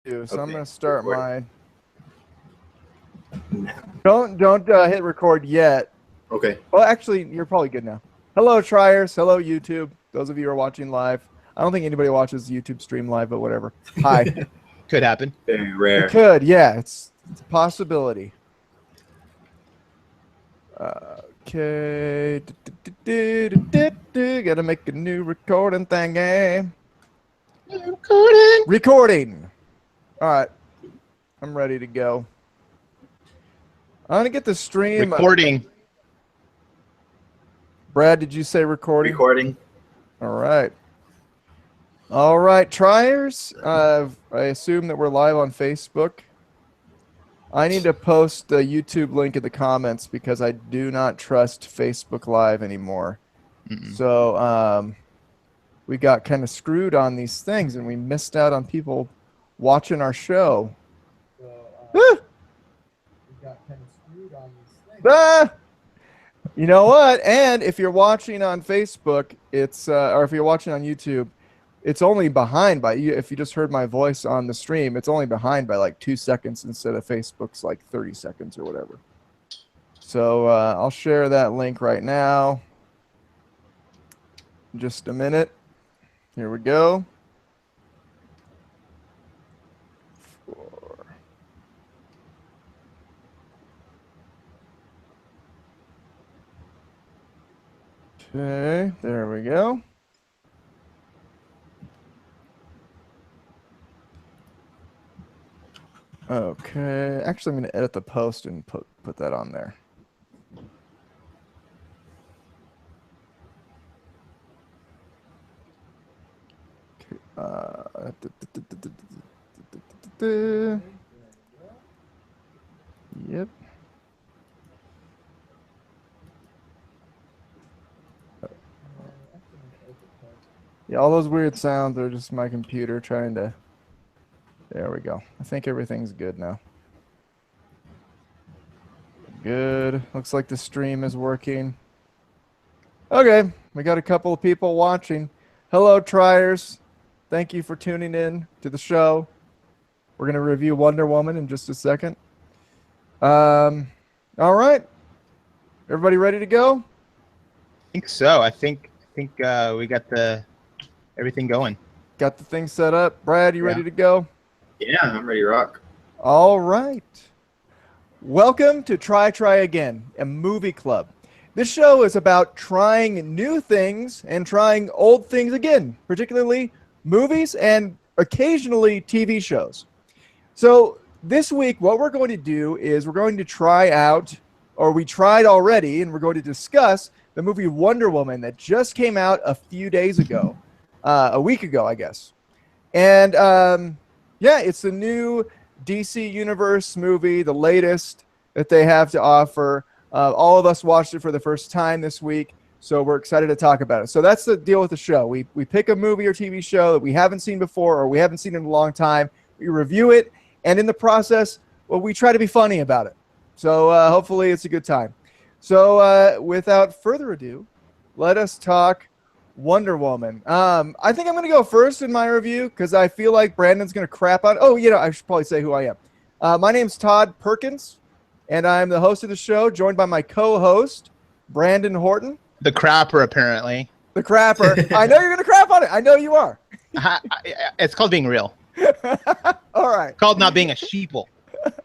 So I'm gonna start mine. Don't hit record yet. Okay. Well, actually, you're probably good now. Hello, triers. Hello, YouTube. Those of you who are watching live. I don't think anybody watches YouTube stream live, but whatever. Hi. Could happen. Very rare. It could, yeah. It's a possibility. Okay. Gotta make a new recording thing, eh? Recording. All right. I'm ready to go. I'm gonna get the stream. Recording. Brad, did you say recording? Recording. All right. All right, triers. I assume that we're live on Facebook. I need to post the YouTube link in the comments because I do not trust Facebook Live anymore. So we got kind of screwed on these things, and we missed out on people watching our show. So, we got kind of screwed on these things. You know what? And if you're watching on Facebook, it's or if you're watching on YouTube, it's only behind by you. If you just heard my voice on the stream, it's only behind by like 2 seconds instead of Facebook's like 30 seconds or whatever. So I'll share that link right now. Just a minute. Here we go. 4. Okay, there we go. Okay, actually I'm going to edit the post and put that on there. Yep. Yeah, all those weird sounds are just my computer trying to... There we go. I think everything's good now. Good. Looks like the stream is working. Okay, we got a couple of people watching. Hello, triers. Thank you for tuning in to the show. We're going to review Wonder Woman in just a second. All right. Everybody ready to go? I think so. I think we got everything going. Got the thing set up. Brad, you ready to go? Yeah, I'm ready to rock. All right. Welcome to Try Again, a movie club. This show is about trying new things and trying old things again, particularly movies and occasionally TV shows. So this week, what we're going to do is we're going to try out, or we tried already, and we're going to discuss the movie Wonder Woman that just came out a few days ago, a week ago, I guess. And yeah, it's the new DC Universe movie, the latest that they have to offer. All of us watched it for the first time this week, so we're excited to talk about it. So that's the deal with the show. We pick a movie or TV show that we haven't seen before or we haven't seen in a long time. We review it, and in the process, well, we try to be funny about it. So hopefully it's a good time. So without further ado, let us talk Wonder Woman. I think I'm going to go first in my review because I feel like Brandon's going to crap on. Oh, you know, I should probably say who I am. My name's Todd Perkins, and I'm the host of the show, joined by my co-host, Brandon Horton. The crapper, apparently. The crapper. I know you're going to crap on it. I know you are. It's called being real. All right. It's called not being a sheeple.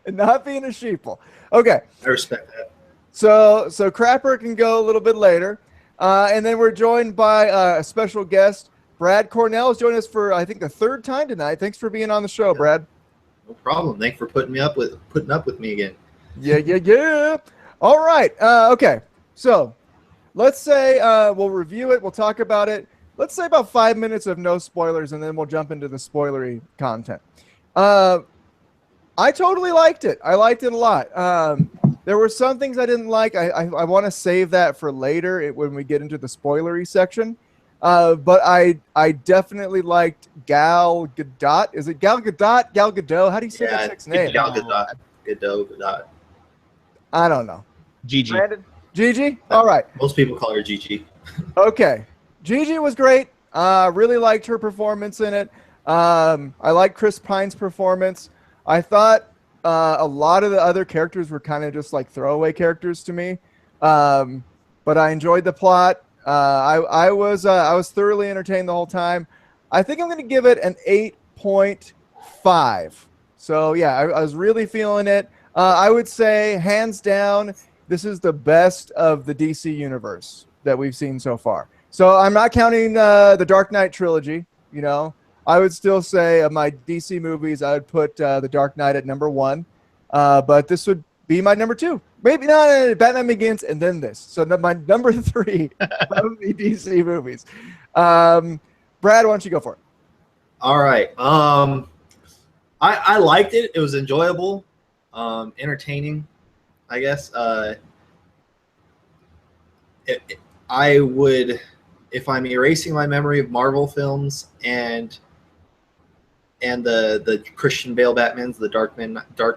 Not being a sheeple. Okay. I respect that. So crapper can go a little bit later. And then we're joined by a special guest. Brad Cornell is joining us for, I think, the third time tonight. Thanks for being on the show, Brad. No problem. Thanks for putting up with me again. Yeah. All right. Okay. So let's say we'll review it. We'll talk about it. Let's say about 5 minutes of no spoilers, and then we'll jump into the spoilery content. I totally liked it. I liked it a lot. There were some things I didn't like. I want to save that for later when we get into the spoilery section. But I definitely liked Gal Gadot. Is it Gal Gadot? Gal Gadot? How do you say that chick's name? Gal Gadot. Gadot. I don't know. Gigi. Brandon? Gigi? All right. Most people call her Gigi. Okay. Gigi was great. Really liked her performance in it. I like Chris Pine's performance. I thought a lot of the other characters were kind of just like throwaway characters to me, but I enjoyed the plot. I was thoroughly entertained the whole time. I think I'm going to give it an 8.5. So yeah, I was really feeling it. I would say hands down, this is the best of the DC universe that we've seen so far. So I'm not counting the Dark Knight trilogy. You know, I would still say of my DC movies, I would put the Dark Knight at number one, but this would be my number two. Maybe not Batman Begins and then this. So my number three of the DC movies. Brad, why don't you go for it? All right. I liked it. It was enjoyable, entertaining, I guess. I would, if I'm erasing my memory of Marvel films and the Christian Bale Batmans, the Dark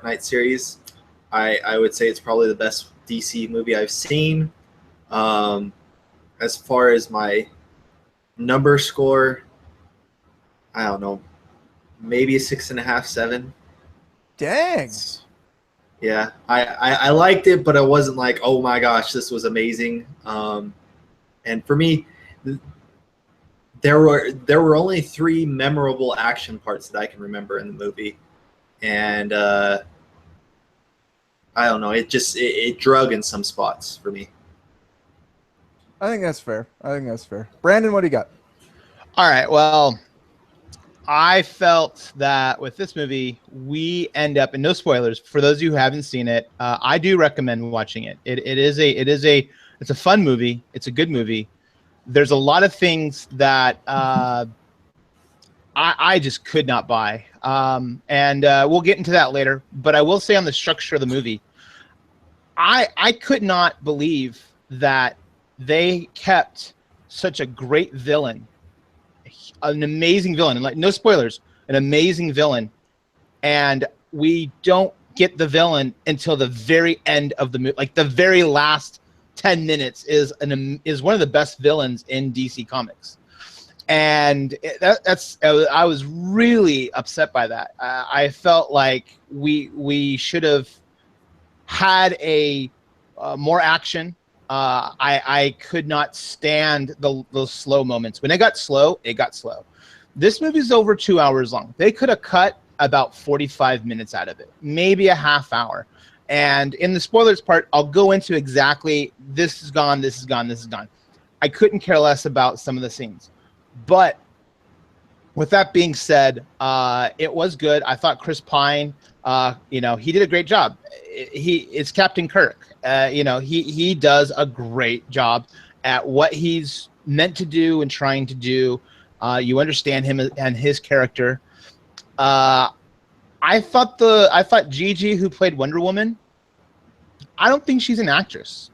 Knight series, I would say it's probably the best DC movie I've seen. As far as my number score, I don't know, maybe a 6.5, 7. Dang. Yeah, I liked it, but I wasn't like, oh my gosh, this was amazing. And for me, there were only 3 memorable action parts that I can remember in the movie, and I don't know, it drug in some spots for me. I think that's fair. Brandon, what do you got? All right. Well, I felt that with this movie, we end up, and no spoilers for those of you who haven't seen it. I do recommend watching it. It's a fun movie. It's a good movie. There's a lot of things that I just could not buy, and we'll get into that later. But I will say on the structure of the movie, I could not believe that they kept such a great villain, an amazing villain, and like no spoilers, an amazing villain, and we don't get the villain until the very end of the movie. Like the very last 10 minutes is one of the best villains in DC Comics, and I was really upset by that. I felt like we should have had a more action. I could not stand those slow moments. When it got slow, it got slow. This movie's over 2 hours long. They could have cut about 45 minutes out of it, maybe a half hour. And in the spoilers part, I'll go into exactly this is gone, this is gone, this is gone. I couldn't care less about some of the scenes. But with that being said, it was good. I thought Chris Pine, he did a great job. It's Captain Kirk. He does a great job at what he's meant to do and trying to do. You understand him and his character. I thought Gigi, who played Wonder Woman, I don't think she's an actress.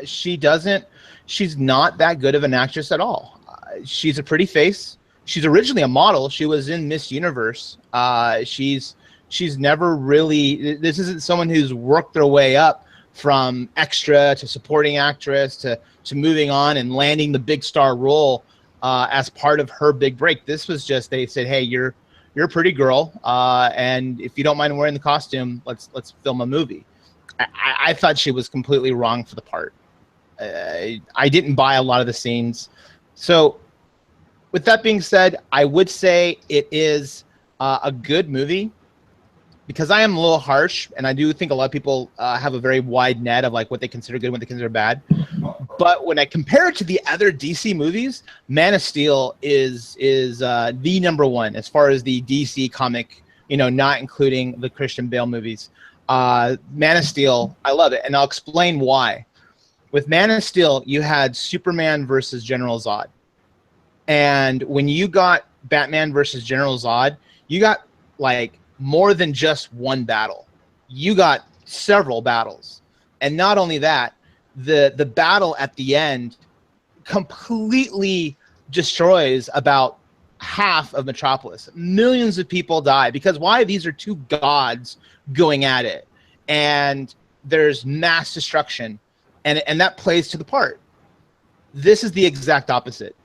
She's not that good of an actress at all. She's a pretty face. She's originally a model. She was in Miss Universe. She's never really. This isn't someone who's worked their way up from extra to supporting actress to moving on and landing the big star role as part of her big break. This was just, they said, hey, you're a pretty girl, and if you don't mind wearing the costume, let's film a movie. I thought she was completely wrong for the part. I didn't buy a lot of the scenes. So with that being said, I would say it is a good movie, because I am a little harsh, and I do think a lot of people have a very wide net of like what they consider good and what they consider bad. But when I compare it to the other DC movies, Man of Steel is the number one as far as the DC comic, not including the Christian Bale movies. Man of Steel, I love it, and I'll explain why. With Man of Steel, you had Superman versus General Zod. And when you got Batman versus General Zod, you got like more than just one battle. You got several battles. And not only that, the battle at the end completely destroys about half of Metropolis. Millions of people die because why? These are two gods going at it, and there's mass destruction, and that plays to the part. This is the exact opposite.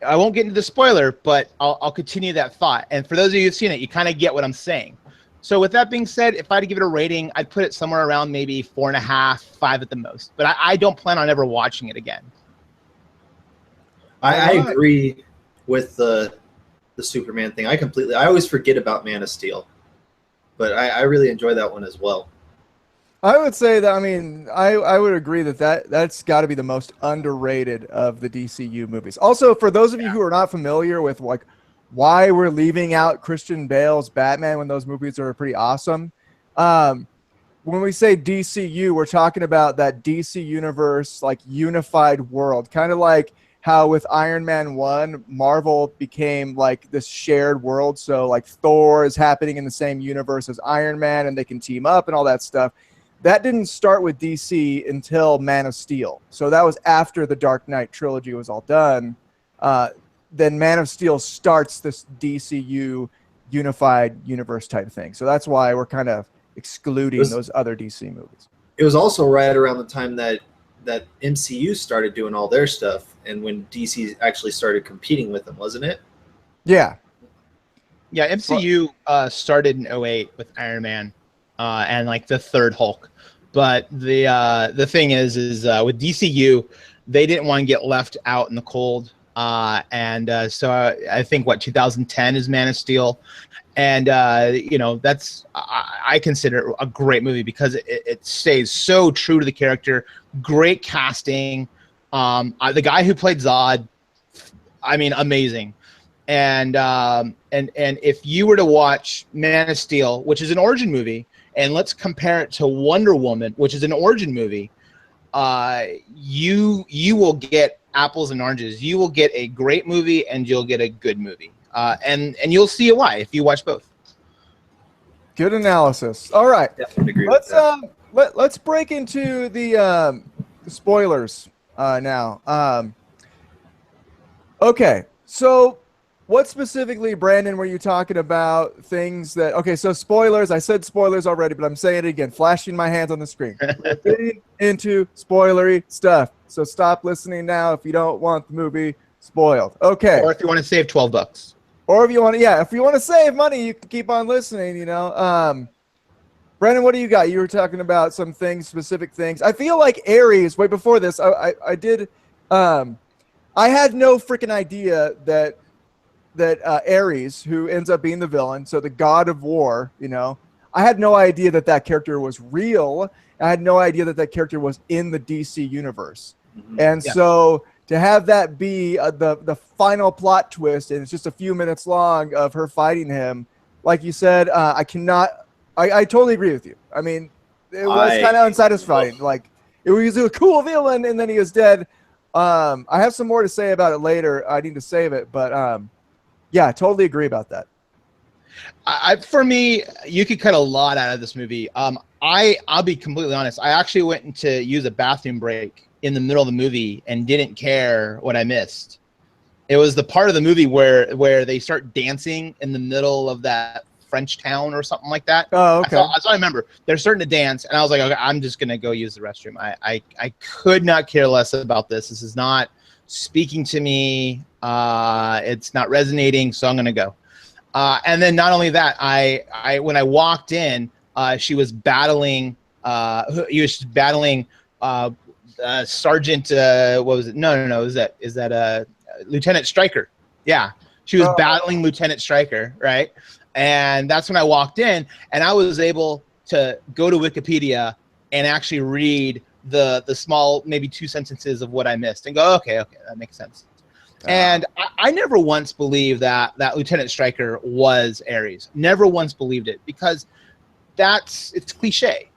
I won't get into the spoiler, but I'll continue that thought. And for those of you who've seen it, you kind of get what I'm saying. So with that being said, if I had to give it a rating, I'd put it somewhere around maybe 4.5, 5 at the most. But I don't plan on ever watching it again. I agree with the Superman thing. I always forget about Man of Steel, but I really enjoy that one as well. I would say that, I mean, I would agree that's got to be the most underrated of the DCU movies. Also, for those of you who are not familiar with like why we're leaving out Christian Bale's Batman when those movies are pretty awesome, when we say DCU, we're talking about that DC universe, like unified world, kind of like how with Iron Man 1, Marvel became like this shared world. So like Thor is happening in the same universe as Iron Man and they can team up and all that stuff. That didn't start with DC until Man of Steel. So that was after the Dark Knight trilogy was all done. Then Man of Steel starts this DCU unified universe type thing. So that's why we're kind of excluding those other DC movies. It was also right around the time that MCU started doing all their stuff, and when DC actually started competing with them, wasn't it? Yeah. Yeah, MCU started in 2008 with Iron Man and like the third Hulk. But the thing is with DCU, they didn't want to get left out in the cold. So I think 2010 is Man of Steel. And, that's, I consider it a great movie because it stays so true to the character. Great casting. The guy who played Zod, I mean, amazing. And if you were to watch Man of Steel, which is an origin movie, and let's compare it to Wonder Woman, which is an origin movie, you will get apples and oranges. You will get a great movie and you'll get a good movie. And you'll see why if you watch both. Good analysis. All right, Definitely agree with that. let's break into the spoilers now. Okay, so what specifically, Brandon, were you talking about? Things that so spoilers. I said spoilers already, but I'm saying it again, flashing my hands on the screen. We're getting into spoilery stuff, so stop listening now if you don't want the movie spoiled. Okay. Or if you want to save $12. Or if you want to save money, you can keep on listening, Brandon, what do you got? You were talking about some things, specific things. I feel like Ares, wait, before this, I had no freaking idea that Ares, who ends up being the villain, so the god of war, I had no idea that character was real. I had no idea that character was in the DC universe. Mm-hmm. And so to have that be the final plot twist, and it's just a few minutes long of her fighting him, like you said, I totally agree with you. I mean, it was kind of unsatisfying. Like, it was a cool villain, and then he was dead. I have some more to say about it later. I need to save it, but yeah, I totally agree about that. For me, you could cut a lot out of this movie. I'll be completely honest. I actually went to use a bathroom break in the middle of the movie and didn't care what I missed. It was the part of the movie where they start dancing in the middle of that French town or something like that. Oh, okay. That's what I remember. They're starting to dance, and I was like, okay, I'm just gonna go use the restroom. I could not care less about this. This is not speaking to me. It's not resonating, so I'm gonna go. And then not only that, I when I walked in, she was battling. He was battling Sergeant. What was it? No. Is that Lieutenant Stryker? Yeah, she was battling Lieutenant Stryker, right? And that's when I walked in, and I was able to go to Wikipedia and actually read the small, maybe 2 sentences of what I missed, and go, okay, that makes sense. And I never once believed that Lieutenant Stryker was Ares. Never once believed it, because it's cliche.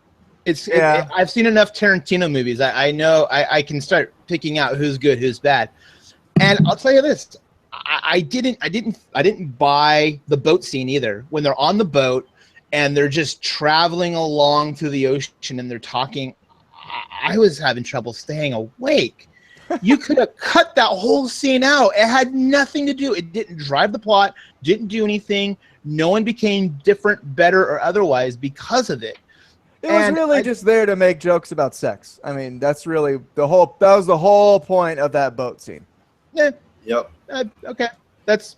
I've seen enough Tarantino movies. I know I can start picking out who's good, who's bad. And I'll tell you this, I didn't buy the boat scene either. When they're on the boat and they're just traveling along through the ocean and they're talking, I was having trouble staying awake. You could have cut that whole scene out. It had nothing to do. It didn't drive the plot, didn't do anything. No one became different, better, or otherwise because of it. It was really just there to make jokes about sex. I mean, that's really that was the whole point of that boat scene. Yeah. Yep. Okay. That's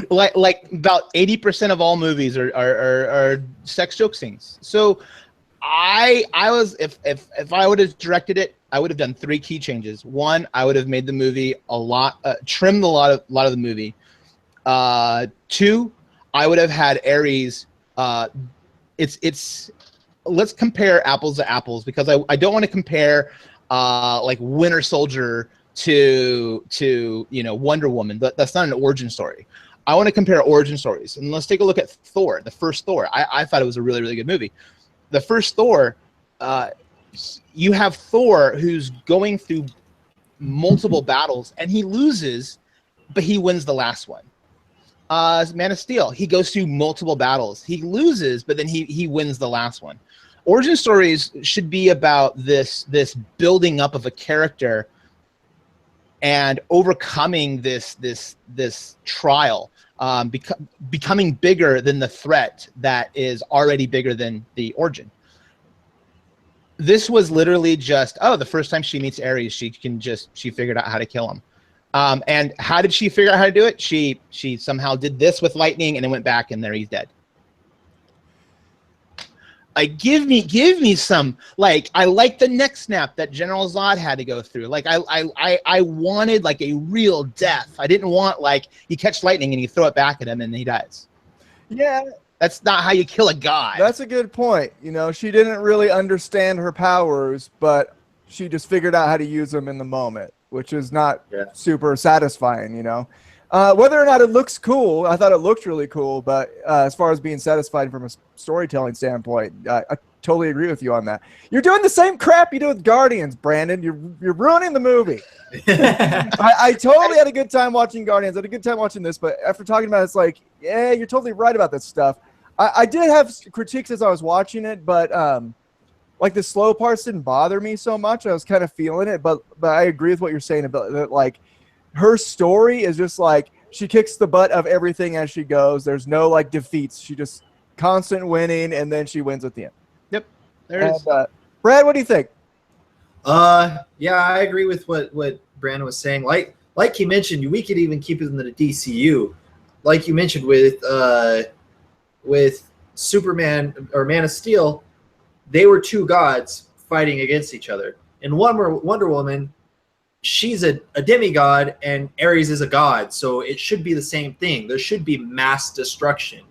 like about 80% of all movies are sex joke scenes. So I was if I would have directed it, I would have done 3 key changes. One, I would have made the movie trimmed a lot of the movie. 2, I would have had Ares. It's let's compare apples to apples, because I don't want to compare like Winter Soldier to Wonder Woman. That's not an origin story. I want to compare origin stories, and let's take a look at Thor, the first Thor. I thought it was a really, really good movie. The first Thor, you have Thor who's going through multiple battles, and he loses, but he wins the last one. Man of Steel, he goes through multiple battles. He loses, but then he wins the last one. Origin stories should be about this building up of a character and overcoming this trial, becoming bigger than the threat that is already bigger than the origin. This was literally just, the first time she meets Ares, she figured out how to kill him. And how did she figure out how to do it? She somehow did this with lightning, and then went back, and there he's dead. Like, give me some, like, I like the neck snap that General Zod had to go through. Like, I wanted like a real death. I didn't want like you catch lightning and you throw it back at him and he dies. Yeah. That's not how you kill a god. That's a good point. She didn't really understand her powers, but she just figured out how to use them in the moment, which is not super satisfying, Whether or not it looks cool, I thought it looked really cool, but as far as being satisfied from a storytelling standpoint, I totally agree with you on that. You're doing the same crap you do with Guardians, Brandon. You're ruining the movie. I totally had a good time watching Guardians. I had a good time watching this, but after talking about it, it's like, yeah, you're totally right about this stuff. I did have critiques as I was watching it, but like the slow parts didn't bother me so much. I was kind of feeling it, but I agree with what you're saying about that. Like, her story is just like she kicks the butt of everything as she goes. There's no like defeats. She just constant winning, and then she wins at the end. Yep, there it is. Brad, what do you think? Yeah, I agree with what Brandon was saying. Like you mentioned, we could even keep it in the DCU. Like you mentioned with Superman or Man of Steel, they were 2 gods fighting against each other. In Wonder Woman, she's a demigod and Ares is a god, so it should be the same thing. There should be mass destruction.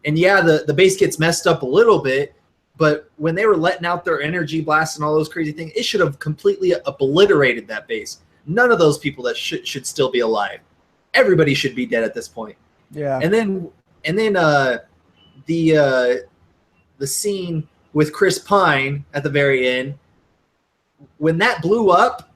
And yeah, the base gets messed up a little bit, but when they were letting out their energy blasts and all those crazy things, it should have completely obliterated that base. None of those people that should still be alive. Everybody should be dead at this point. Yeah. And then the scene with Chris Pine at the very end, when that blew up,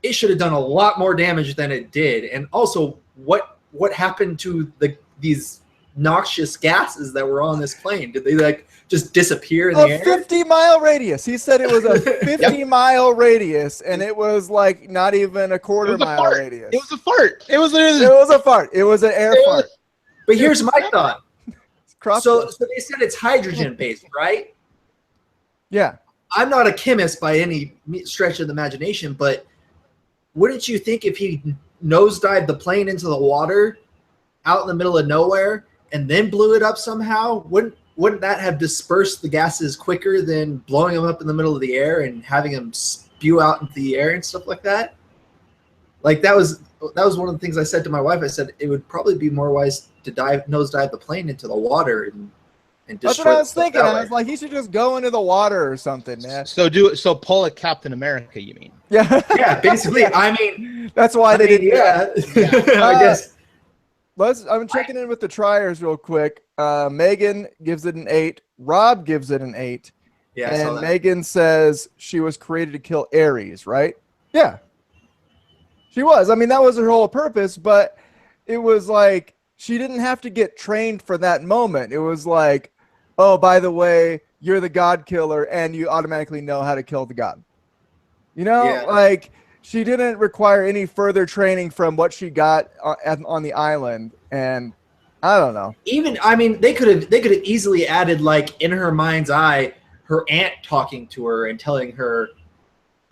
it should have done a lot more damage than it did. And also, what happened to these noxious gases that were on this plane? Did they like just disappear in the air? 50-mile radius. He said it was a 50-mile radius, and it was like not even a quarter-mile radius. It was a fart. It was a fart. It was an air fart. But here's my thought. So they said it's hydrogen-based, right? Yeah. I'm not a chemist by any stretch of the imagination, but wouldn't you think if he nosedived the plane into the water out in the middle of nowhere and then blew it up somehow, wouldn't that have dispersed the gases quicker than blowing them up in the middle of the air and having them spew out into the air and stuff like that? Like that was one of the things I said to my wife. I said it would probably be more wise to nosedive the plane into the water and that's what I was thinking. I was like, he should just go into the water or something, man. So pull a Captain America, you mean? Yeah. Yeah, basically. I mean, that's why they didn't. Yeah. I guess. I'm checking in with the triers real quick. Megan gives it an 8. Rob gives it an 8. Yeah. And Megan says she was created to kill Ares, right? Yeah. She was. I mean, that was her whole purpose, but it was like she didn't have to get trained for that moment. It was like, oh, by the way, you're the god killer, and you automatically know how to kill the god. Like she didn't require any further training from what she got on the island, and I don't know. They could have easily added, like, in her mind's eye, her aunt talking to her and telling her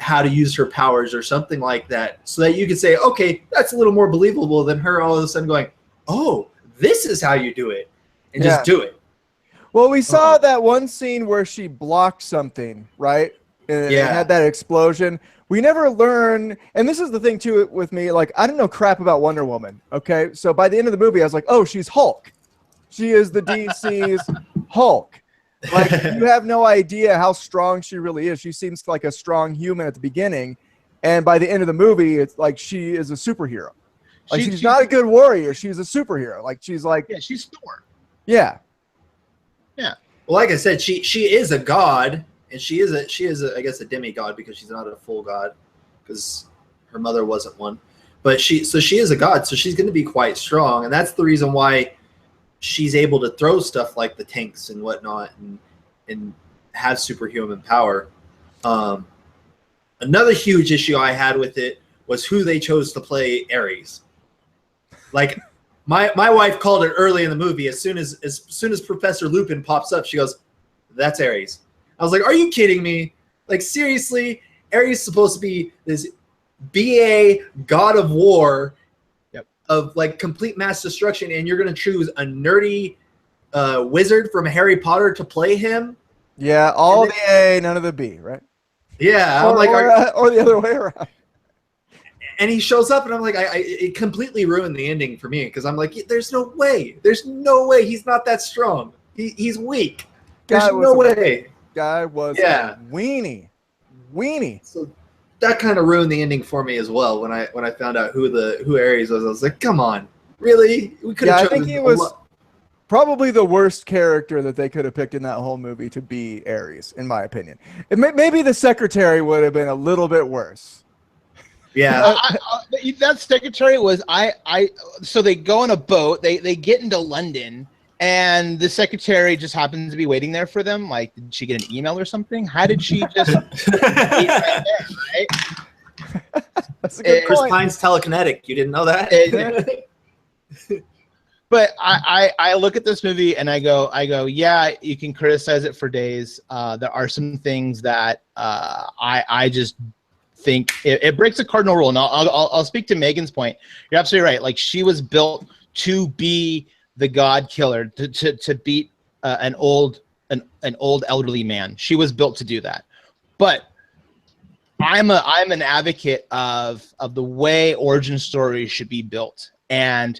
how to use her powers or something like that, so that you could say, okay, that's a little more believable than her all of a sudden going, oh, this is how you do it, and just do it. Well, we saw that one scene where she blocked something, right? And it had that explosion. We never learn, and this is the thing too with me, like I didn't know crap about Wonder Woman, okay? So by the end of the movie, I was like, oh, she's Hulk. She is the DC's Hulk. Like, you have no idea how strong she really is. She seems like a strong human at the beginning, and by the end of the movie, it's like she is a superhero. Like, she's not a good warrior. She's a superhero. Like, she's like... Yeah, she's Thor. Yeah. Yeah. Well, like I said, she is a god, and she is a I guess a demigod, because she's not a full god, because her mother wasn't one. But she is a god, so she's going to be quite strong, and that's the reason why she's able to throw stuff like the tanks and whatnot, and have superhuman power. Another huge issue I had with it was who they chose to play Ares. Like, my wife called it early in the movie. As soon as Professor Lupin pops up, she goes, "That's Ares." I was like, "Are you kidding me? Like, seriously? Ares is supposed to be this BA god of war, of like complete mass destruction, and you're going to choose a nerdy wizard from Harry Potter to play him?" Yeah, all the A, none of the B, right? Yeah, or the other way around. And he shows up, and I'm like, it completely ruined the ending for me, because I'm like, there's no way. He's not that strong. He's weak. There's no way. Guy was a weenie. So that kind of ruined the ending for me as well. When I found out who Ares was, I was like, come on, really? We could have chosen. I think he was probably the worst character that they could have picked in that whole movie to be Ares, in my opinion. Maybe the secretary would have been a little bit worse. Yeah, that secretary was so they go on a boat, they get into London, and the secretary just happens to be waiting there for them. Like, did she get an email or something? How did she just eat right there, right? That's a good Chris point. Pine's telekinetic. You didn't know that? But I look at this movie and I go, yeah, you can criticize it for days. There are some things that I just think it breaks a cardinal rule. And I'll speak to Megan's point. You're absolutely right. Like, she was built to be the god killer, to beat an old elderly man. She was built to do that. But I'm an advocate of the way origin stories should be built, and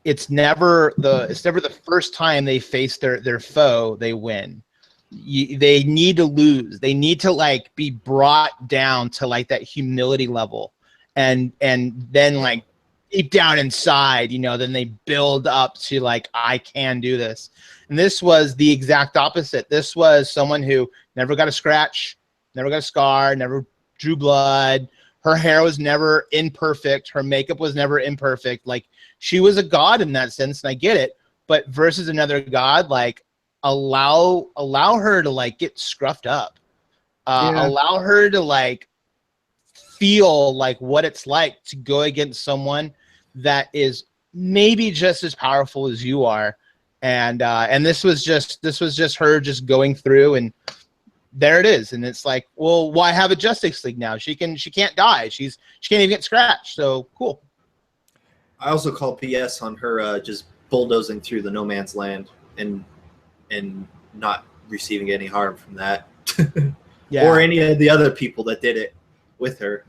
it's never the first time they face their foe they win. They need to lose. They need to like be brought down to like that humility level, and then like deep down inside, then they build up to like, I can do this. And this was the exact opposite. This was someone who never got a scratch, never got a scar, never drew blood. Her hair was never imperfect. Her makeup was never imperfect. Like, she was a god in that sense, and I get it. But versus another god, like, allow her to like get scruffed up. Allow her to like feel like what it's like to go against someone that is maybe just as powerful as you are. And this was just her just going through, and there it is. And it's like, well, why have a Justice League now? She can't die. She can't even get scratched. So cool. I also call PS on her just bulldozing through the no man's land and not receiving any harm from that. Or any of the other people that did it with her.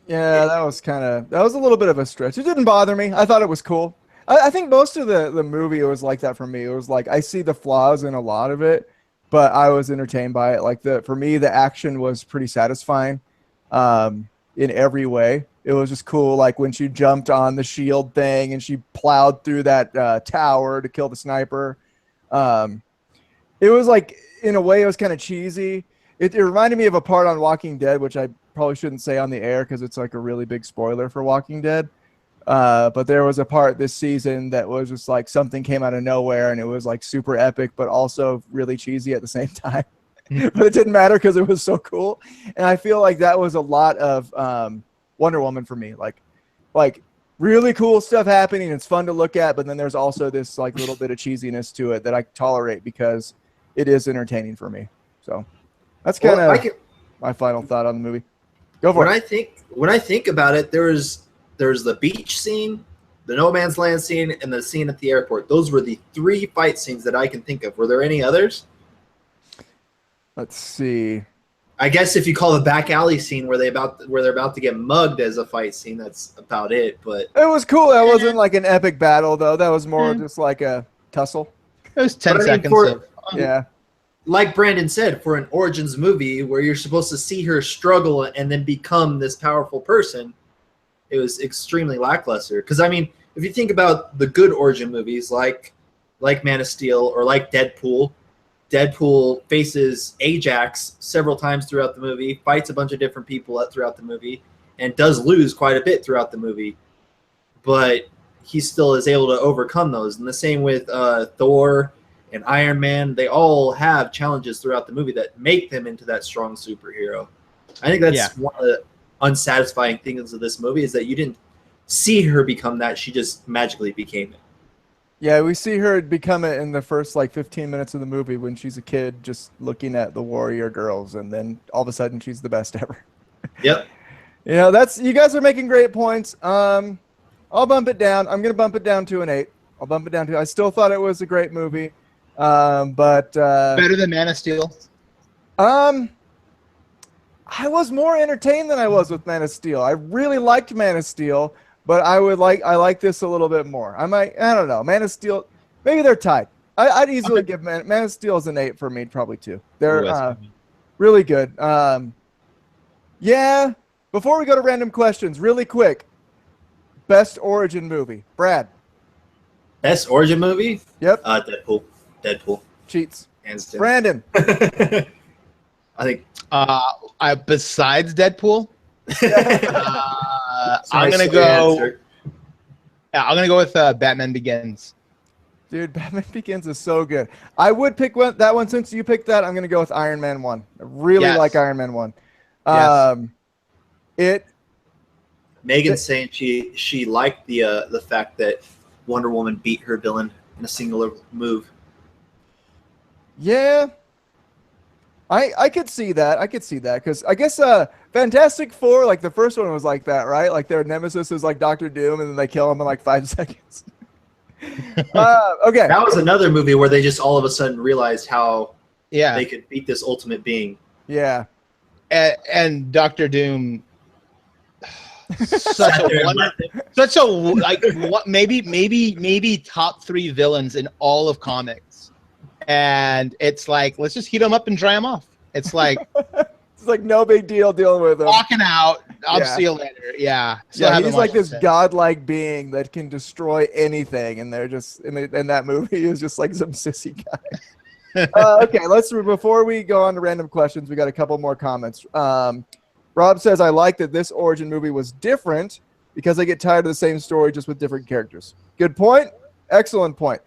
Yeah, that was a little bit of a stretch. It didn't bother me. I thought it was cool. I think most of the movie, it was like that for me. It was like, I see the flaws in a lot of it, but I was entertained by it. Like, for me, the action was pretty satisfying in every way. It was just cool, like when she jumped on the shield thing and she plowed through that tower to kill the sniper. It was like, in a way, it was kind of cheesy. It reminded me of a part on Walking Dead, which I probably shouldn't say on the air because it's like a really big spoiler for Walking Dead. But there was a part this season that was just like something came out of nowhere, and it was like super epic, but also really cheesy at the same time. But it didn't matter because it was so cool. And I feel like that was a lot of Wonder Woman for me. Like really cool stuff happening. It's fun to look at, but then there's also this like little bit of cheesiness to it that I tolerate because it is entertaining for me. So that's kind of. my final thought on the movie. Go for When it. I think about it, there's the beach scene, the no man's land scene, and the scene at the airport. Those were the 3 fight scenes that I can think of. Were there any others? Let's see. I guess if you call the back alley scene where they're about to get mugged as a fight scene, that's about it. But It was cool. That wasn't like an epic battle, though. That was more just like a tussle. It was 10 But I mean, seconds for- of Yeah. like Brandon said, for an Origins movie where you're supposed to see her struggle and then become this powerful person, it was extremely lackluster. Because I mean, if you think about the good origin movies like Man of Steel or like Deadpool, Deadpool faces Ajax several times throughout the movie, fights a bunch of different people throughout the movie, and does lose quite a bit throughout the movie. But he still is able to overcome those. And the same with Thor and Iron Man. They all have challenges throughout the movie that make them into that strong superhero. I think that's one of the unsatisfying things of this movie is that you didn't see her become that. She just magically became it. Yeah, we see her become it in the first like 15 minutes of the movie when she's a kid just looking at the warrior girls, and then all of a sudden she's the best ever. Yep. You know, you guys are making great points. I'll bump it down. I'm gonna bump it down to an 8. I'll bump it down to. I still thought it was a great movie, but better than Man of Steel. I was more entertained than I was with Man of Steel. I really liked Man of Steel, but I like this a little bit more. I don't know. Man of Steel, maybe they're tied. I'd easily give Man of Steel as an 8 for me, probably 2. They're really good. Yeah. Before we go to random questions, really quick, best origin movie, Brad. Best origin movie? Yep. Deadpool. Cheats. Hands down. Brandon. I think. Besides Deadpool, I'm gonna go. Yeah, I'm gonna go with Batman Begins. Dude, Batman Begins is so good. I would pick that one since you picked that. I'm gonna go with Iron Man 1. I really like Iron Man 1. Megan's saying she liked the fact that Wonder Woman beat her villain in a singular move. Yeah, I could see that. Because I guess Fantastic Four, like the first one was like that, right? Like their nemesis is like Doctor Doom, and then they kill him in like 5 seconds. Okay. That was another movie where they just all of a sudden realized how they could beat this ultimate being. Yeah. And Doctor Doom. Such a like what maybe top 3 villains in all of comics, and it's like let's just heat them up and dry them off. It's like it's like no big deal dealing with him. Walking out. I'll see you later. Yeah. He's like this godlike being that can destroy anything, and they're just in that movie is just like some sissy guy. Okay, before we go on to random questions, we got a couple more comments. Rob says, I like that this origin movie was different because I get tired of the same story just with different characters. Good point. Excellent point.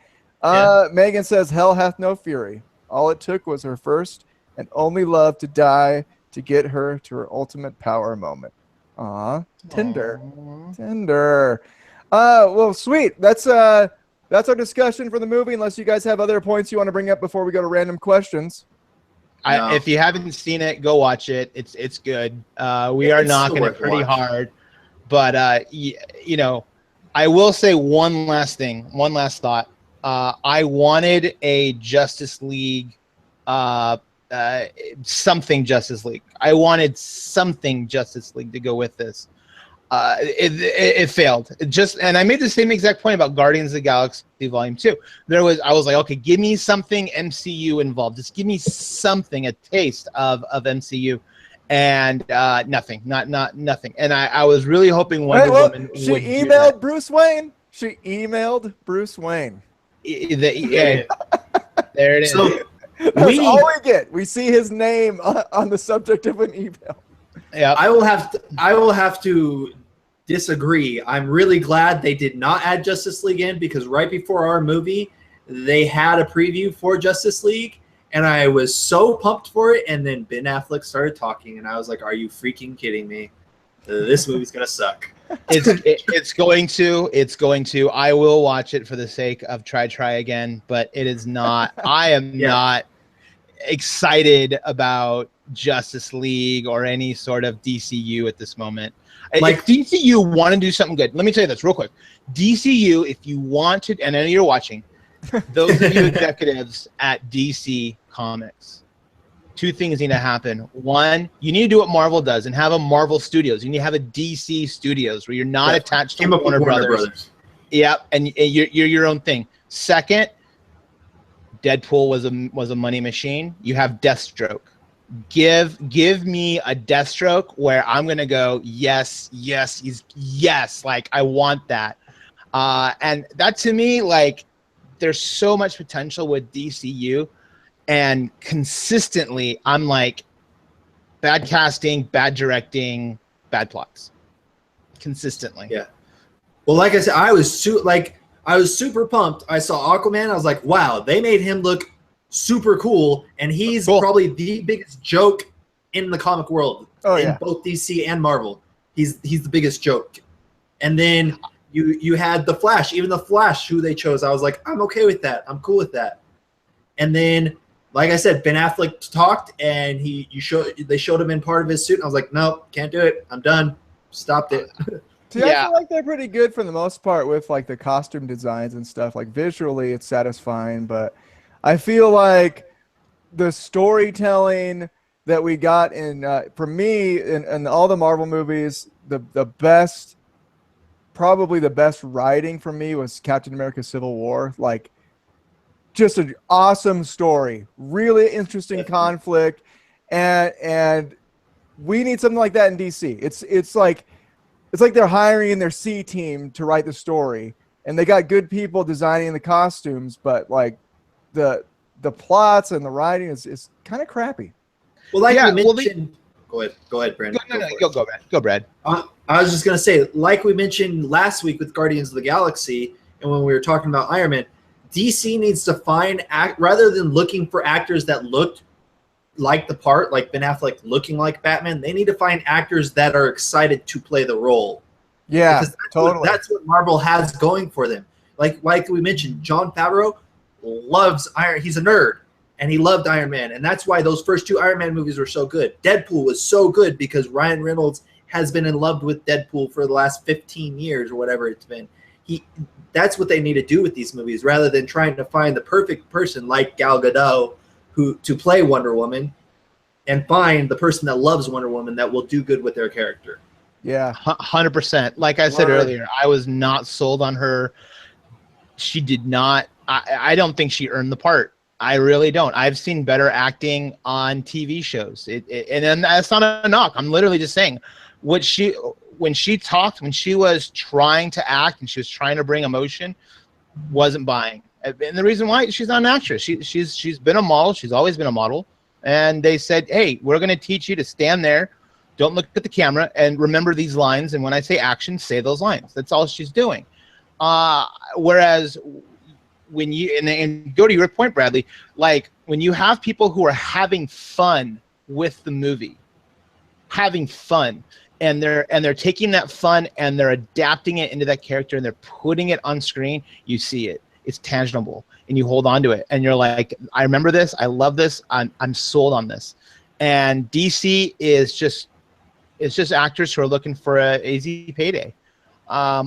Megan says, hell hath no fury. All it took was her first and only love to die to get her to her ultimate power moment. Aw, tender. Well, sweet. That's our discussion for the movie, unless you guys have other points you want to bring up before we go to random questions. If you haven't seen it, go watch it. It's good. We are knocking it pretty hard, but I will say one last thought. I wanted a Justice League, something Justice League. I wanted something Justice League to go with this. It failed. And I made the same exact point about Guardians of the Galaxy Volume 2. I was like, okay, give me something MCU involved. Just give me something, a taste of MCU, and nothing, not nothing. And I was really hoping Wonder Woman would. She emailed Bruce Wayne. There it is. So that's all we get. We see his name on the subject of an email. Yeah, I will have to disagree. I'm really glad they did not add Justice League in, because right before our movie, they had a preview for Justice League, and I was so pumped for it. And then Ben Affleck started talking, and I was like, "Are you freaking kidding me? This movie's gonna suck." It's going to. I will watch it for the sake of try again, but it is not. I am not excited about Justice League or any sort of DCU at this moment. Like- if DCU want to do something good, let me tell you this real quick. DCU, if you want to, and I know you're watching, those of you executives at DC Comics, two things need to happen. One, you need to do what Marvel does and have a Marvel Studios. You need to have a DC Studios where you're not attached to Warner Brothers. Yeah, and you're your own thing. Second, Deadpool was a money machine. You have Deathstroke. Give me a Deathstroke where I'm gonna go, yes, like I want that. And that to me, like, there's so much potential with DCU, and consistently I'm like, bad casting, bad directing, bad plots. Consistently. Yeah. Well, like I said, I was super pumped. I saw Aquaman. I was like, wow, they made him look super cool, and he's probably the biggest joke in the comic world in both DC and Marvel. He's the biggest joke. And then you had the Flash, even the Flash who they chose. I was like, I'm okay with that. I'm cool with that. And then, like I said, Ben Affleck talked, and they showed him in part of his suit. And I was like, nope, can't do it. I'm done. Stopped it. See, I feel like they're pretty good for the most part with like the costume designs and stuff. Like visually, it's satisfying, but I feel like the storytelling that we got in, for me, in all the Marvel movies, the best, probably the best writing for me was Captain America: Civil War. Like, just an awesome story, really interesting conflict, and we need something like that in DC. It's like they're hiring their C team to write the story, and they got good people designing the costumes, but like the plots and the writing is kind of crappy. Well, like we mentioned, go ahead, Brandon. Go, Brad. I was just gonna say, like we mentioned last week with Guardians of the Galaxy, and when we were talking about Iron Man, DC needs to find rather than looking for actors that looked like the part, like Ben Affleck looking like Batman, they need to find actors that are excited to play the role. Yeah, because totally. That's what Marvel has going for them. Like we mentioned, Jon Favreau loves Iron. He's a nerd, and he loved Iron Man, and that's why those first two Iron Man movies were so good. Deadpool was so good because Ryan Reynolds has been in love with Deadpool for the last 15 years or whatever it's been. That's what they need to do with these movies, rather than trying to find the perfect person like Gal Gadot to play Wonder Woman, and find the person that loves Wonder Woman that will do good with their character. Yeah, 100%. Like I said earlier, I was not sold on her. She did not. I don't think she earned the part. I really don't. I've seen better acting on TV shows. And then that's not a knock. I'm literally just saying, when she was trying to act and she was trying to bring emotion, wasn't buying. And the reason why, she's not an actress. She's been a model. She's always been a model. And they said, hey, we're going to teach you to stand there, don't look at the camera, and remember these lines. And when I say action, say those lines. That's all she's doing. Whereas when you, and go to your point, Bradley, like when you have people who are having fun with the movie, having fun, and they're taking that fun and they're adapting it into that character and they're putting it on screen, you see it. It's tangible, and you hold on to it, and you're like, I remember this, I love this, I'm sold on this. And DC is just actors who are looking for a easy payday. They got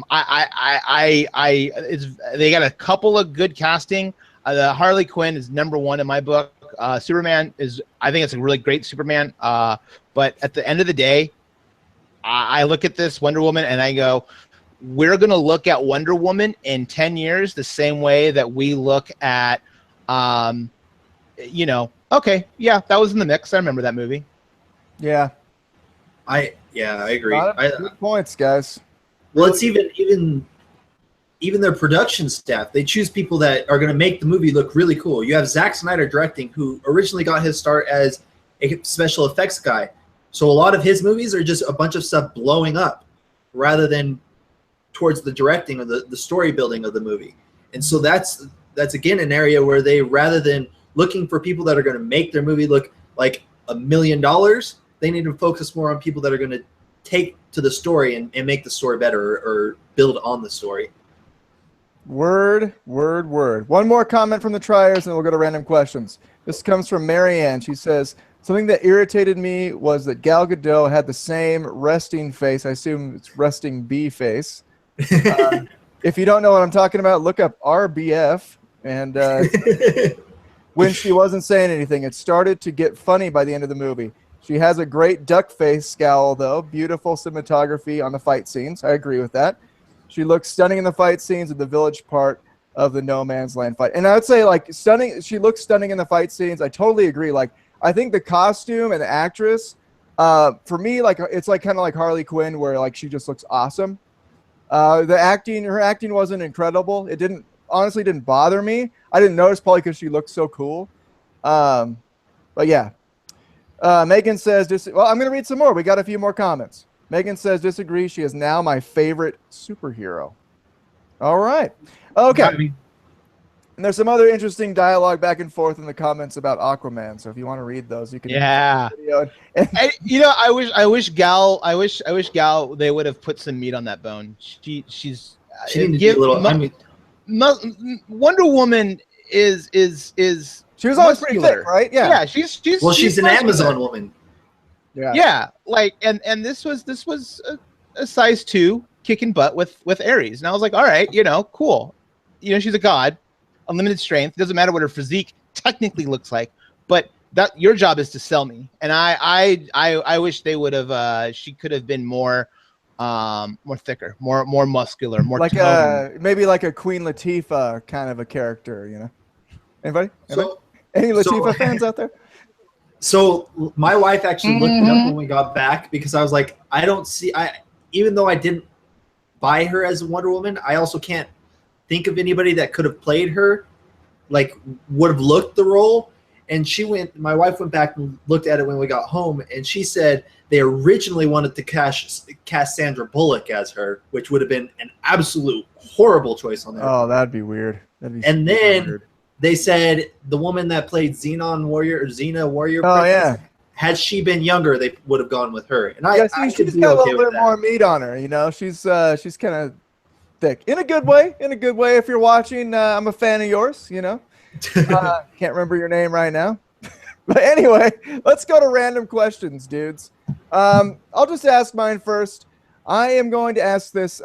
a couple of good casting. The Harley Quinn is #1 in my book. Superman is, I think it's a really great Superman. But at the end of the day, I look at this Wonder Woman and I go, we're going to look at Wonder Woman in 10 years the same way that we look at, okay, yeah, that was in the mix. I remember that movie. Yeah. I agree. Good points, guys. Well, it's even their production staff. They choose people that are going to make the movie look really cool. You have Zack Snyder directing, who originally got his start as a special effects guy. So a lot of his movies are just a bunch of stuff blowing up rather than towards the directing or the story building of the movie. And so that's again an area where they, rather than looking for people that are going to make their movie look like $1 million, they need to focus more on people that are going to take to the story and make the story better or build on the story. Word. One more comment from the triers, and then we'll go to random questions. This comes from Marianne. She says, Something that irritated me was that Gal Gadot had the same resting face. I assume it's resting bee face. If you don't know what I'm talking about, look up RBF. And when she wasn't saying anything, it started to get funny by the end of the movie. She has a great duck face scowl, though. Beautiful cinematography on the fight scenes. I agree with that. She looks stunning in the fight scenes in the village part of the No Man's Land fight. And I would say, like, stunning. She looks stunning in the fight scenes. I totally agree. Like, I think the costume and the actress, for me, like, it's like kind of like Harley Quinn, where like she just looks awesome. Her acting wasn't incredible. It honestly didn't bother me. I didn't notice probably because she looked so cool. But yeah. Megan says, well, I'm going to read some more. We got a few more comments. Megan says, disagree. She is now my favorite superhero. All right. Okay. And there's some other interesting dialogue back and forth in the comments about Aquaman. So if you want to read those, you can. Yeah. And, you know, I wish Gal they would have put some meat on that bone. She needs to be a little. Wonder Woman is. She was always pretty thick, right? Yeah. Yeah. She's an muscular. Amazon woman. Yeah. Yeah. Like and this was a size 2 kicking butt with Ares, and I was like, all right, you know, cool. You know, she's a god. Unlimited strength. It doesn't matter what her physique technically looks like, but that your job is to sell me. And I wish they would have. She could have been more thicker, more muscular, more like maybe like a Queen Latifah kind of a character. You know, anybody? Any Latifah fans out there? So my wife actually looked it up when we got back because I was like, even though I didn't buy her as Wonder Woman, I also can't think of anybody that could have played her, like would have looked the role. And my wife went back and looked at it when we got home, and she said they originally wanted to cast Sandra Bullock as her, which would have been an absolute horrible choice on there. Oh, that'd be weird. And then weird. They said the woman that played Xena Warrior. Oh, yeah. Had she been younger, they would have gone with her. And she's got a little bit more meat on her. You know, she's kind of thick in a good way. If you're watching, I'm a fan of yours. You know, can't remember your name right now, but anyway, let's go to random questions, dudes. I'll just ask mine first. I am going to ask this.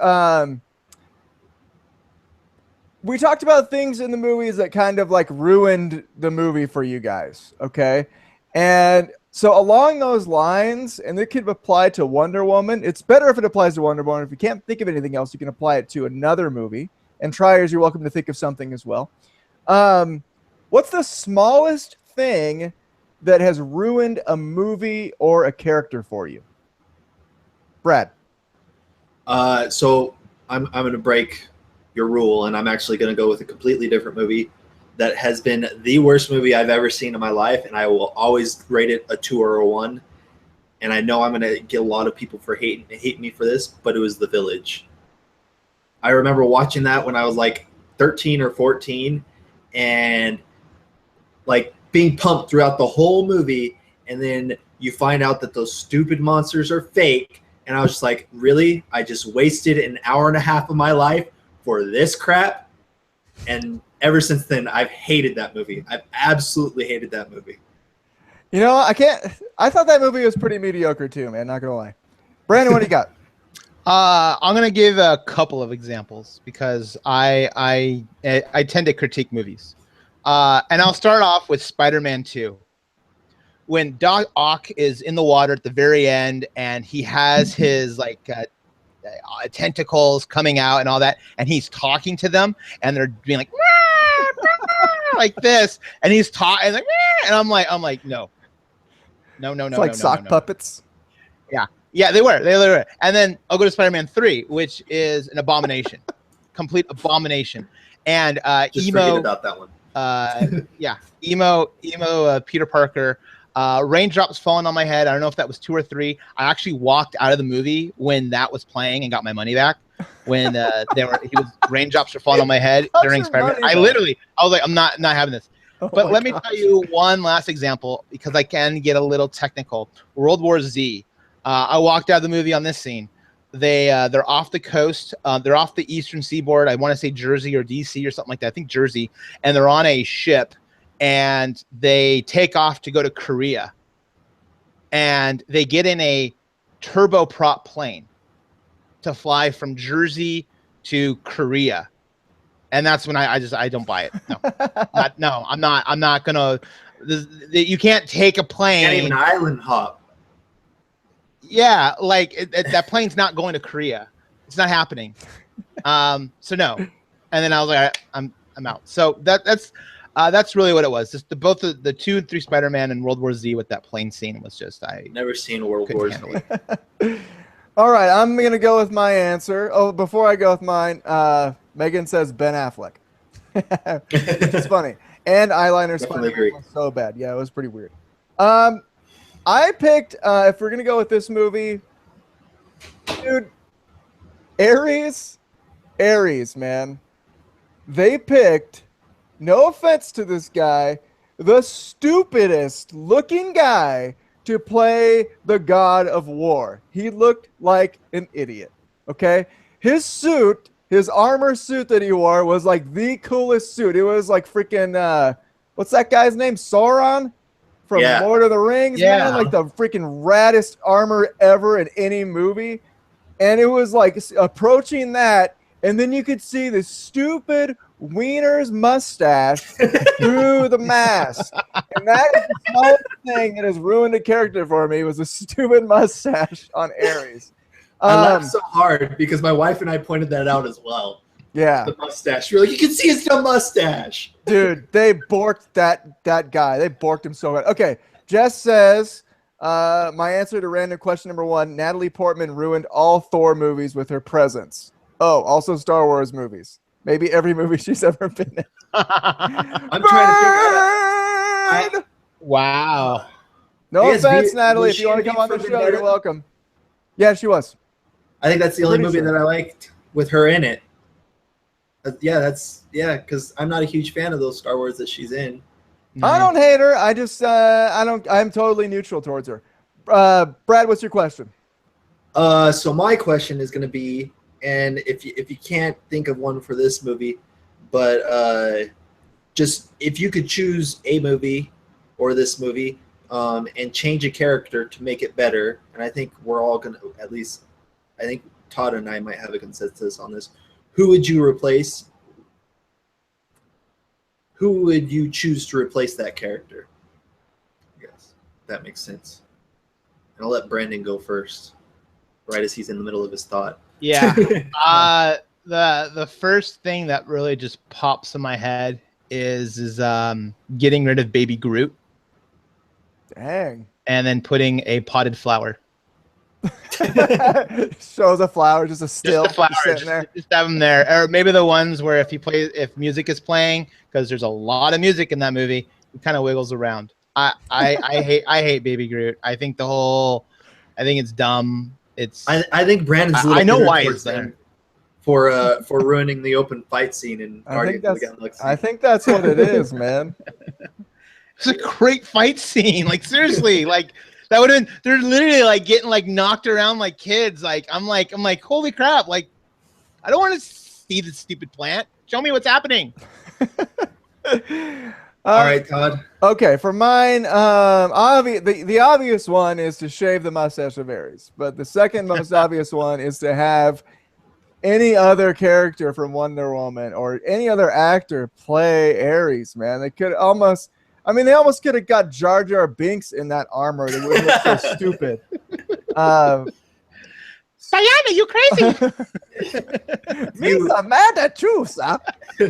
We talked about things in the movies that kind of like ruined the movie for you guys. Okay, and so along those lines, and it could apply to Wonder Woman. It's better if it applies to Wonder Woman. If you can't think of anything else, you can apply it to another movie. And triers, you're welcome to think of something as well. What's the smallest thing that has ruined a movie or a character for you? Brad. So I'm going to break your rule, and I'm actually going to go with a completely different movie that has been the worst movie I've ever seen in my life, and I will always rate it a 2 or a 1. And I know I'm going to get a lot of people hate me for this, but it was The Village. I remember watching that when I was like 13 or 14, and like being pumped throughout the whole movie, and then you find out that those stupid monsters are fake, and I was just like, really? I just wasted an hour and a half of my life for this crap? And ever since then, I've hated that movie. I've absolutely hated that movie. You know, I thought that movie was pretty mediocre too, man. Not gonna lie. Brandon, what do you got? I'm gonna give a couple of examples because I tend to critique movies, and I'll start off with Spider-Man 2. When Doc Ock is in the water at the very end, and he has his like tentacles coming out and all that, and he's talking to them, and they're being like like this, and he's talking, and, like, and I'm like, no. It's like sock puppets. Yeah, they were. And then I'll go to Spider-Man 3, which is an abomination, complete abomination. And just forget about that one. emo Peter Parker. Raindrops falling on my head. I don't know if that was 2 or 3. I actually walked out of the movie when that was playing and got my money back. When raindrops were falling on my head during Spider-Man. I was like, I'm not having this. But let me tell you one last example because I can get a little technical. World War Z. I walked out of the movie on this scene. They're off the coast. They're off the eastern seaboard. I want to say Jersey or DC or something like that. I think Jersey. And they're on a ship, and they take off to go to Korea. and they get in a turboprop plane to fly from Jersey to Korea. And that's when I don't buy it. No, I'm not gonna. You can't take a plane. Can't even island hop. Yeah, like that plane's not going to Korea. It's not happening. So no. And then I was like, all right, I'm out. So that's really what it was. Just both the 2 and 3 Spider-Man and World War Z with that plane scene was just Never seen World War Z. All right, I'm gonna go with my answer. Oh, before I go with mine, Megan says Ben Affleck. It's funny. And eyeliner Spider-Man was so bad. Yeah, it was pretty weird. I picked, if we're going to go with this movie, dude, Ares, man. They picked, no offense to this guy, the stupidest looking guy to play the God of War. He looked like an idiot, okay? His suit, his armor suit that he wore was like the coolest suit. It was like freaking, what's that guy's name? Sauron from Lord of the Rings, man. Like the freaking raddest armor ever in any movie. And it was like approaching that, and then you could see the stupid Wiener's mustache through the mask. And that is the smallest thing that has ruined a character for me, was a stupid mustache on Ares. I laughed so hard because my wife and I pointed that out as well. Yeah. The mustache. You're like, you can see his dumb mustache. Dude, they borked that guy. They borked him so bad. Okay, Jess says, my answer to random question number 1, Natalie Portman ruined all Thor movies with her presence. Oh, also Star Wars movies. Maybe every movie she's ever been in. I'm trying to think. Wow. No offense, Natalie. If you want to come on the show, you're welcome. Yeah, she was. I think that's the only movie that I liked with her in it. Because I'm not a huge fan of those Star Wars that she's in. I don't hate her. I just I'm totally neutral towards her. Brad, what's your question? So my question is going to be, and if you can't think of one for this movie, but just if you could choose a movie or this movie and change a character to make it better, and I think we're all going to, at least I think Todd and I might have a consensus on this. Who would you replace? Who would you choose to replace that character? I guess that makes sense. And I'll let Brandon go first, right as he's in the middle of his thought. Yeah. The first thing that really just pops in my head is getting rid of Baby Groot. Dang. And then putting a potted flower. Shows a flower, just a still, just, flower, sitting there. Just have them there, or maybe the ones where if music is playing, because there's a lot of music in that movie, it kind of wiggles around. I hate Baby Groot. I think it's dumb. I think Brandon's. I know why he's there. For ruining the open fight scene in Guardians of the Galaxy. I think that's what it is, man. It's a great fight scene. Like seriously, like. That would have been, they're literally like getting like knocked around like kids. Like, I'm like, holy crap. Like, I don't want to see this stupid plant. Show me what's happening. All right, Todd. Okay, for mine, the obvious one is to shave the mustache of Ares. But the second most obvious one is to have any other character from Wonder Woman or any other actor play Ares, man. They almost could have got Jar Jar Binks in that armor. It would look so stupid. Diana, you crazy? Misa mad at you, sir. Do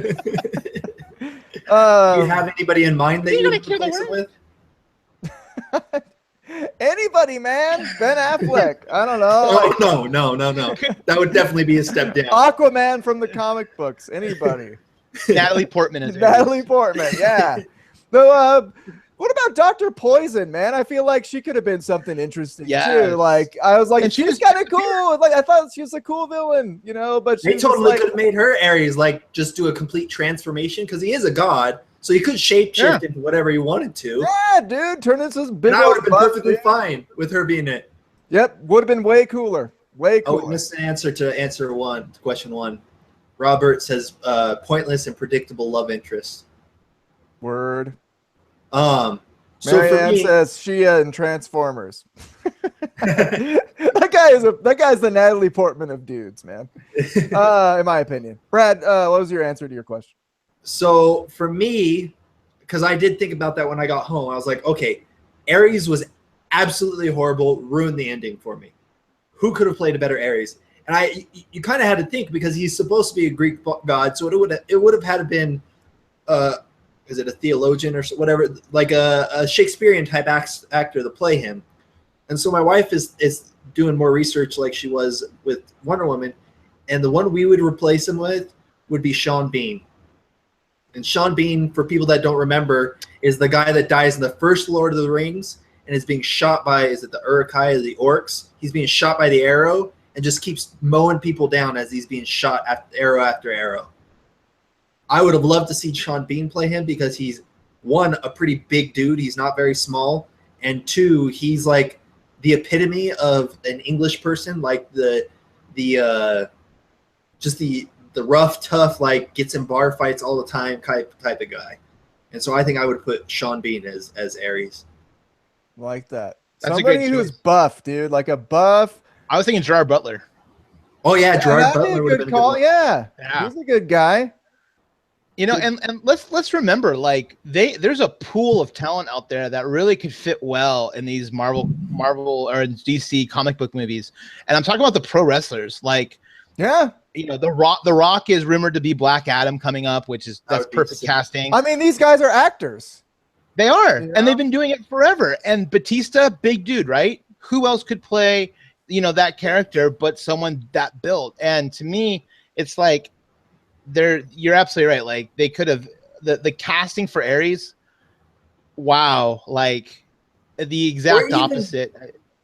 you have anybody in mind that you would replace it with? Anybody, man. Ben Affleck. I don't know. Oh, no. That would definitely be a step down. Aquaman from the comic books. Anybody. Natalie Portman is Natalie Portman, yeah. Though, what about Dr. Poison, man? I feel like she could have been something interesting too. Like I was like, she's kind of cool. Like I thought she was a cool villain, you know. But they totally could have made her Ares like just do a complete transformation because he is a god, so he could shapeshift into whatever he wanted to. Yeah, dude, turn into this big. And I would have been perfectly fine with her being it. Yep, would have been way cooler. Way cooler. Oh, we missed an answer to question one. Robert says pointless and predictable love interest. Word. So for Marianne me, says Shia and Transformers. That guy's the Natalie Portman of dudes, man. In my opinion. Brad, what was your answer to your question? so for me, because I did think about that when I got home, I was like, okay, Ares was absolutely horrible, ruined the ending for me. Who could have played a better Ares? And you kind of had to think because he's supposed to be a Greek god, so it would have had to been, is it a theologian or whatever, like a Shakespearean type actor to play him. And so my wife is doing more research like she was with Wonder Woman, and the one we would replace him with would be Sean Bean. And Sean Bean, for people that don't remember, is the guy that dies in the first Lord of the Rings and is being shot by, is it the Uruk-hai or the orcs? He's being shot by the arrow and just keeps mowing people down as he's being shot arrow after arrow. I would have loved to see Sean Bean play him because he's, one, a pretty big dude. He's not very small. And two, he's like the epitome of an English person, like the rough, tough, like gets in bar fights all the time type of guy. And so I think I would put Sean Bean as Ares. Like that. That's Somebody who's buff, dude. Like a buff. I was thinking Gerard Butler. Oh yeah, Gerard that'd be Butler would have been a good call. one. Yeah. Yeah. He's a good guy. You know, and let's remember, like there's a pool of talent out there that really could fit well in these Marvel or in DC comic book movies. And I'm talking about the pro wrestlers. Like, Yeah. you know, The Rock is rumored to be Black Adam coming up, that's perfect casting. I mean, these guys are actors. They are, Yeah. and they've been doing it forever. And Batista, big dude, right? Who else could play, you know, that character but someone that built? And to me, it's like you're absolutely right. Like they could have the casting for Ares. Wow, like the exact opposite.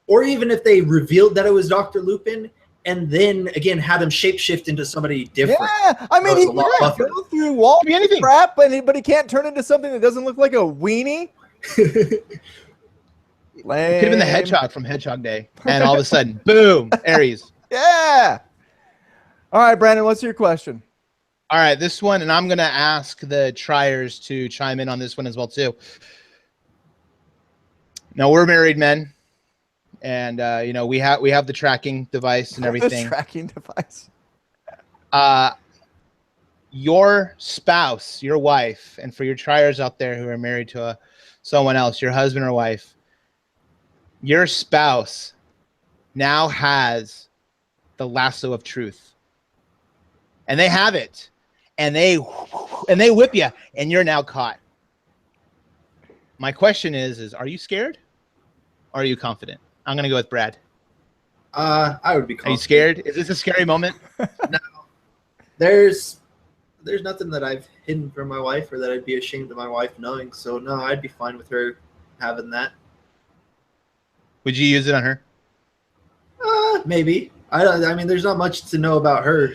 Or even if they revealed that it was Dr. Lupin and then again had him shapeshift into somebody different. Yeah, I mean, he can go through walls Could be anything. crap, but he can't turn into something that doesn't look like a weenie. It could have been the Hedgehog from Hedgehog Day, and all of a sudden, boom, Ares. Yeah. All right, Brandon, what's your question? All right, this one, and I'm gonna ask the triers to chime in on this one as well too. Now we're married men, and you know we have the tracking device and everything. The tracking device. Your spouse, your wife, and for your triers out there who are married to someone else, your husband or wife, your spouse now has the lasso of truth, and they have it, and they whip you, and you're now caught. My question is are you scared, or are you confident? I'm gonna go with Brad. I would be confident. Are you scared? Is this a scary moment? No. There's nothing that I've hidden from my wife or that I'd be ashamed of my wife knowing. So no, I'd be fine with her having that. Would you use it on her? Maybe. I mean, there's not much to know about her.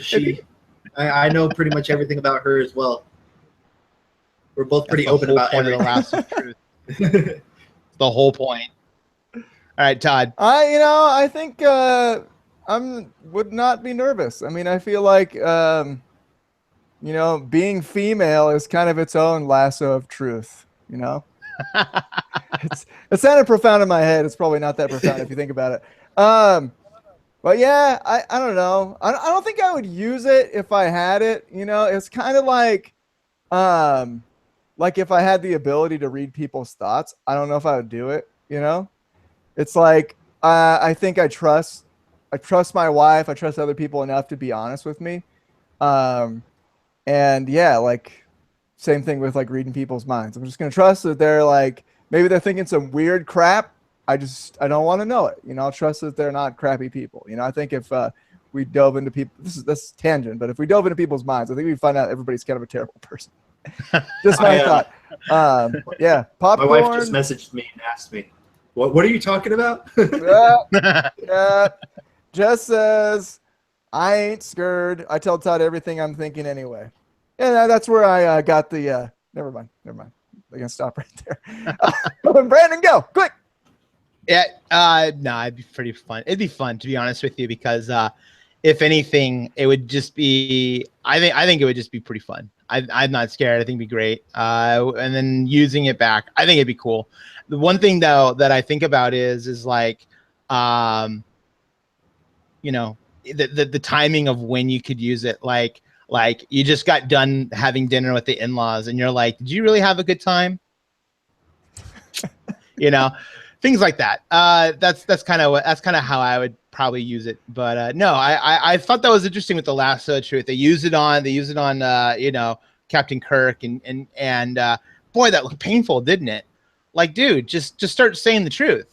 I know pretty much everything about her as well. We're both pretty open about everything. The lasso of truth. The whole point. All right, Todd. I think would not be nervous. I mean, I feel like being female is kind of its own lasso of truth. You know, it sounded profound in my head. It's probably not that profound if you think about it. But yeah, I don't know. I don't think I would use it if I had it. You know, it's kind of like if I had the ability to read people's thoughts, I don't know if I would do it. You know, it's like I think I trust my wife. I trust other people enough to be honest with me. And yeah, like same thing with like reading people's minds. I'm just going to trust that they're like, maybe they're thinking some weird crap. I don't want to know it. You know, I'll trust that they're not crappy people. You know, I think if we dove into people, this is tangent, but if we dove into people's minds, I think we'd find out everybody's kind of a terrible person. Just my thought. Yeah. Popcorn. My wife just messaged me and asked me, what are you talking about? Yeah. Jess says, I ain't scared. I tell Todd everything I'm thinking anyway. And that's where I got the, never mind. I'm going to stop right there. Brandon, go, quick. Yeah, no, it'd be pretty fun. It'd be fun, to be honest with you, because if anything, it would just be. I think it would just be pretty fun. I'm not scared. I think it'd be great. And then using it back, I think it'd be cool. The one thing though that I think about is like, you know, the timing of when you could use it. Like you just got done having dinner with the in-laws, and you're like, did you really have a good time? You know, things like that. That's kind of how I would probably use it. But no, I thought that was interesting with the lasso of truth. They use it on you know, Captain Kirk, and boy, that looked painful, didn't it? Like, dude, just start saying the truth.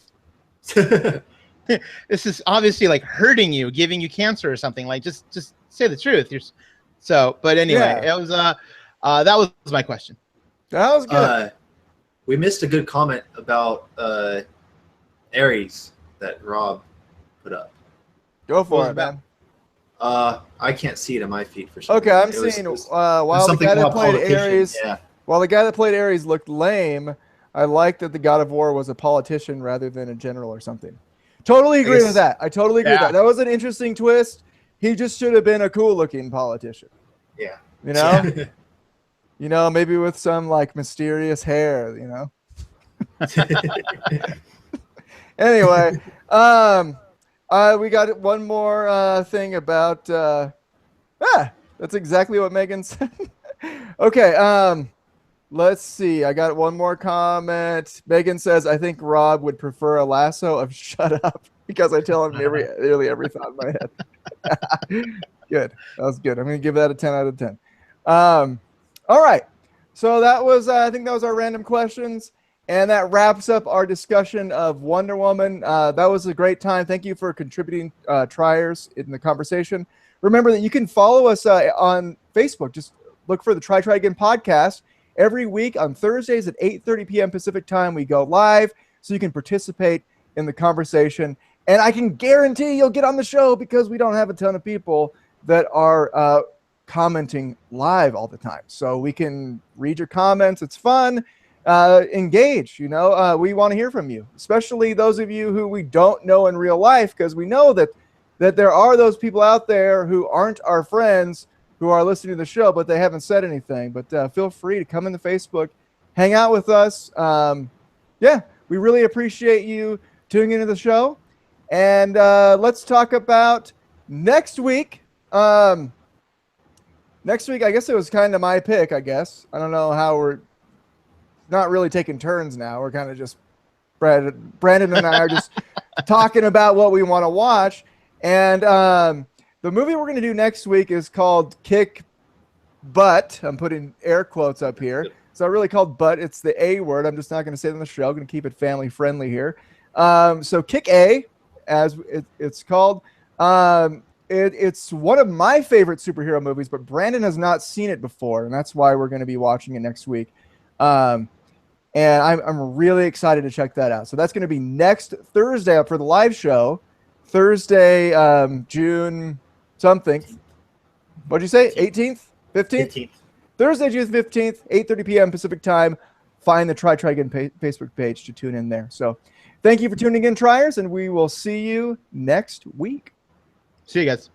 This is obviously like hurting you, giving you cancer or something. Like, just say the truth. But anyway, it was that was my question. That was good. We missed a good comment about Ares that Rob put up. Go for it, man. I can't see it on my feed for some Okay, reason. I'm seeing while the guy that played Ares, yeah. while the guy that played Ares looked lame, I like that the God of War was a politician rather than a general or something. Totally agree with that. I totally agree with that. That was an interesting twist. He just should have been a cool-looking politician. Yeah. You know? You know, maybe with some like mysterious hair, you know. Anyway, we got one more thing about that's exactly what Megan said. Okay, let's see. I got one more comment. Megan says, I think Rob would prefer a lasso of shut up because I tell him nearly every thought in my head. Good. That was good. I'm going to give that a 10 out of 10. All right. So that was, I think that was our random questions. And that wraps up our discussion of Wonder Woman. That was a great time. Thank you for contributing, triers, in the conversation. Remember that you can follow us on Facebook. Just look for the Try Again podcast. Every week on Thursdays at 8:30 p.m. Pacific time, we go live so you can participate in the conversation. And I can guarantee you'll get on the show because we don't have a ton of people that are commenting live all the time. So we can read your comments. It's fun. Engage, you know, we want to hear from you, especially those of you who we don't know in real life, because we know that there are those people out there who aren't our friends who are listening to the show, but they haven't said anything. But feel free to come into Facebook, hang out with us. Yeah, we really appreciate you tuning into the show. And let's talk about next week. Next week, I guess it was kind of my pick, I guess. I don't know how we're not really taking turns now. We're kind of just Brandon and I are just talking about what we want to watch. And the movie we're going to do next week is called Kick Butt. I'm putting air quotes up here. It's not really called butt. It's the A word. I'm just not going to say it on the show. I'm going to keep it family friendly here. So Kick A, as it's called. It's one of my favorite superhero movies, but Brandon has not seen it before, and that's why we're going to be watching it next week. And I'm really excited to check that out. So that's going to be next Thursday for the live show. Thursday, June something. What'd you say? 18th? 15th? Thursday, June 15th, 8:30 p.m. Pacific time. Find the Try Again Facebook page to tune in there. So thank you for tuning in, Triers, and we will see you next week. See you guys.